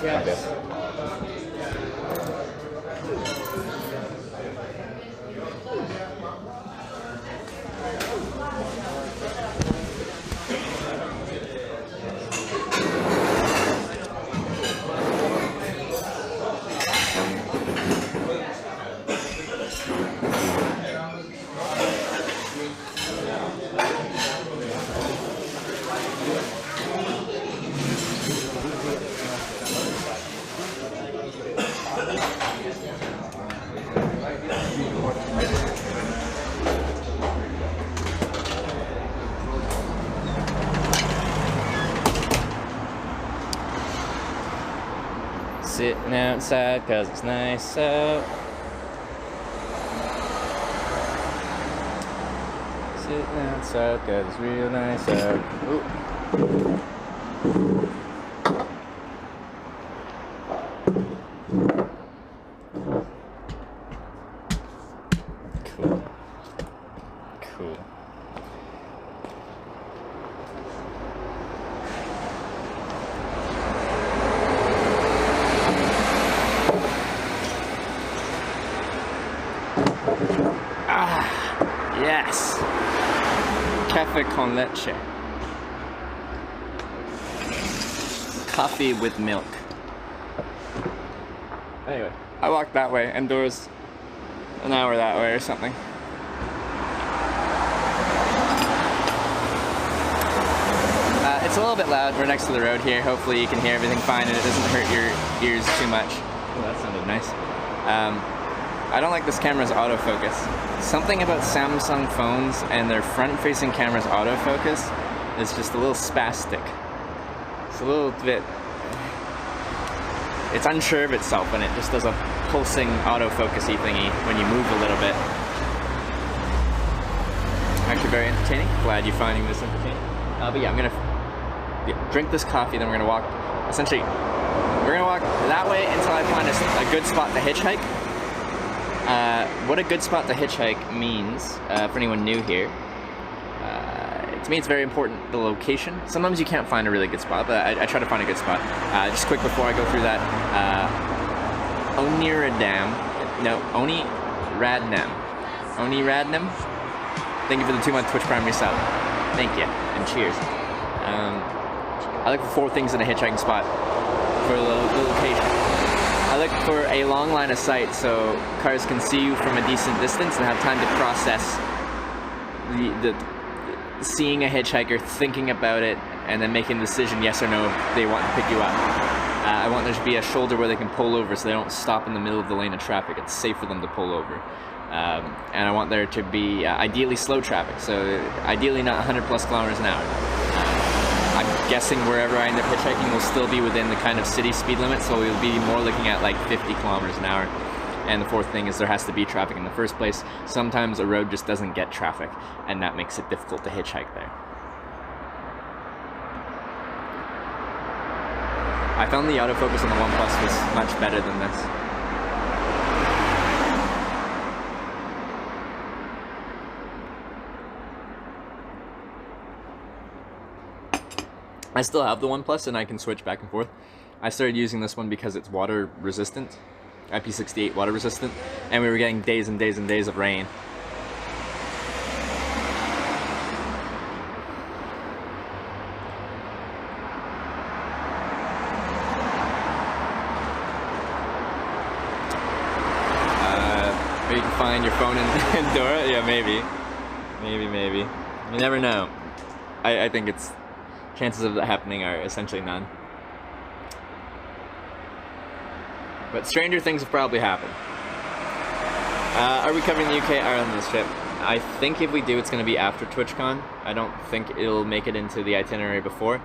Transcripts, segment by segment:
Yes. Sitting outside 'cause it's nice out. Sitting outside 'cause it's real nice out. Ooh. Cool. Cool. Yes! Café con leche. Coffee with milk. Anyway, I walked that way, indoors, an hour that way or something. It's a little bit loud. We're next to the road here. Hopefully you can hear everything fine and it doesn't hurt your ears too much. Oh, that sounded nice. I don't like this camera's autofocus. Something about Samsung phones and their front-facing camera's autofocus is just a little spastic. It's a little bit... It's unsure of itself and it just does a pulsing autofocus-y thingy when you move a little bit. Actually very entertaining. Glad you're finding this entertaining. But yeah, I'm gonna drink this coffee, then we're gonna walk... Essentially, we're gonna walk that way until I find a good spot to hitchhike. What a good spot to hitchhike means, for anyone new here, to me it's very important, the location. Sometimes you can't find a really good spot, but I try to find a good spot. Just quick before I go through that, Oniradam, Oniradnam, thank you for the 2-month Twitch Prime resub. Thank you, and cheers. I look for 4 things in a hitchhiking spot for the location. I look for a long line of sight so cars can see you from a decent distance and have time to process the seeing a hitchhiker, thinking about it, and then making a decision yes or no if they want to pick you up. I want there to be a shoulder where they can pull over so they don't stop in the middle of the lane of traffic. It's safe for them to pull over. And I want there to be ideally slow traffic, so ideally not 100+ kilometers an hour. I'm guessing wherever I end up hitchhiking will still be within the kind of city speed limit, so we'll be more looking at like 50 kilometers an hour. And the 4th thing is there has to be traffic in the first place. Sometimes a road just doesn't get traffic, and that makes it difficult to hitchhike there. I found the autofocus on the OnePlus was much better than this. I still have the OnePlus and I can switch back and forth. I started using this one because it's water resistant, IP68 water resistant, and we were getting days and days and days of rain. Or you can find your phone in Dora? Yeah, maybe. Maybe. You never know. I think it's... chances of that happening are essentially none. But stranger things have probably happened. Are we covering the UK Ireland this trip? I think if we do, it's going to be after TwitchCon. I don't think it'll make it into the itinerary before.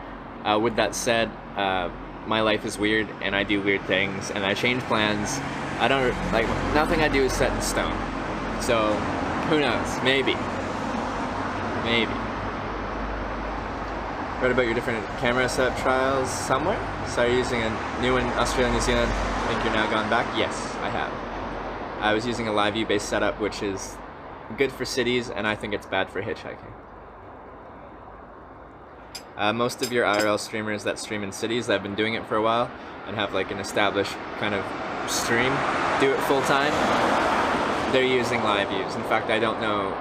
With that said, my life is weird, and I do weird things, and I change plans. I don't, like, nothing I do is set in stone. So, who knows? Maybe. Read about your different camera setup trials somewhere? Started using a new one, Australia, New Zealand. I think you're now gone back? Yes, I have. I was using a live view based setup, which is good for cities, and I think it's bad for hitchhiking. Most of your IRL streamers that stream in cities that have been doing it for a while and have like an established kind of stream, do it full time, they're using live views. In fact, I don't know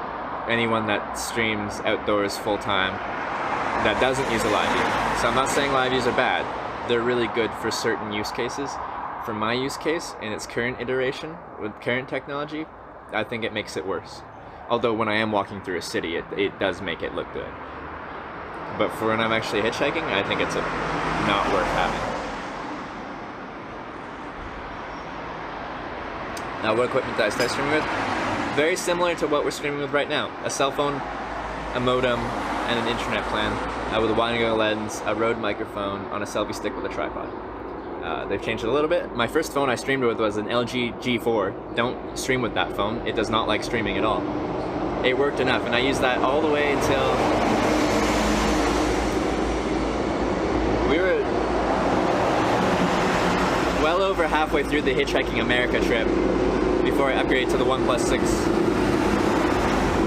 anyone that streams outdoors full time that doesn't use a live view. So I'm not saying live views are bad. They're really good for certain use cases. For my use case, in its current iteration, with current technology, I think it makes it worse. Although when I am walking through a city, it does make it look good. But for when I'm actually hitchhiking, I think it's not worth having. Now, what equipment did I start streaming with? Very similar to what we're streaming with right now. A cell phone, a modem, and an internet plan with a wide-angle lens, a Rode microphone on a selfie stick with a tripod. They've changed it a little bit. My first phone I streamed with was an LG G4. Don't stream with that phone. It does not like streaming at all. It worked enough, and I used that all the way until we were well over halfway through the Hitchhiking America trip before I upgraded to the OnePlus 6.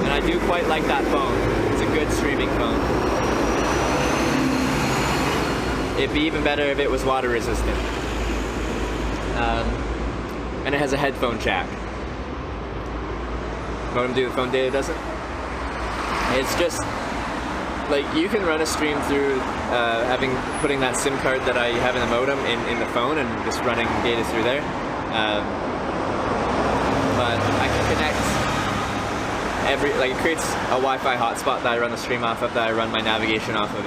And I do quite like that phone. It's a good streaming phone. It'd be even better if it was water resistant. And it has a headphone jack. Modem do the phone data doesn't? It's just, like, you can run a stream through putting that SIM card that I have in the modem in the phone and just running data through there. But I can connect it creates a Wi-Fi hotspot that I run the stream off of, that I run my navigation off of.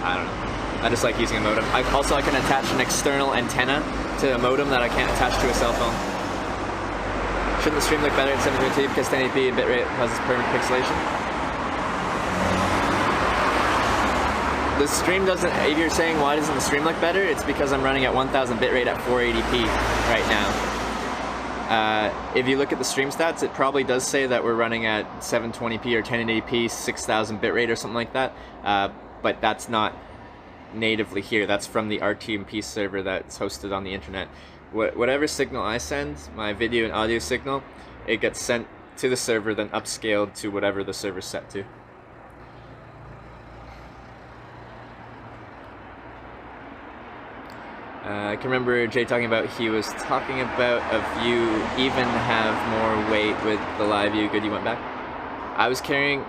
I don't know. I just like using a modem. I can attach an external antenna to a modem that I can't attach to a cell phone. Shouldn't the stream look better at 720p because 1080p bitrate causes permanent pixelation? The stream doesn't, if you're saying why doesn't the stream look better, it's because I'm running at 1000 bitrate at 480p right now. If you look at the stream stats, it probably does say that we're running at 720p or 1080p, 6000 bitrate or something like that, but that's not natively here. That's from the RTMP server that's hosted on the internet. Whatever signal I send, my video and audio signal, it gets sent to the server, then upscaled to whatever the server's set to. I can remember Jay talking about, he was talking about if you even have more weight with the live view, good you went back. I was carrying,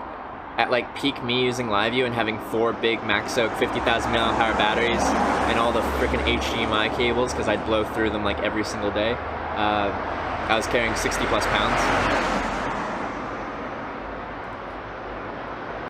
at like peak me using live view and having 4 big Maxoak 50,000 mAh batteries and all the freaking HDMI cables because I'd blow through them like every single day. I was carrying 60+ pounds.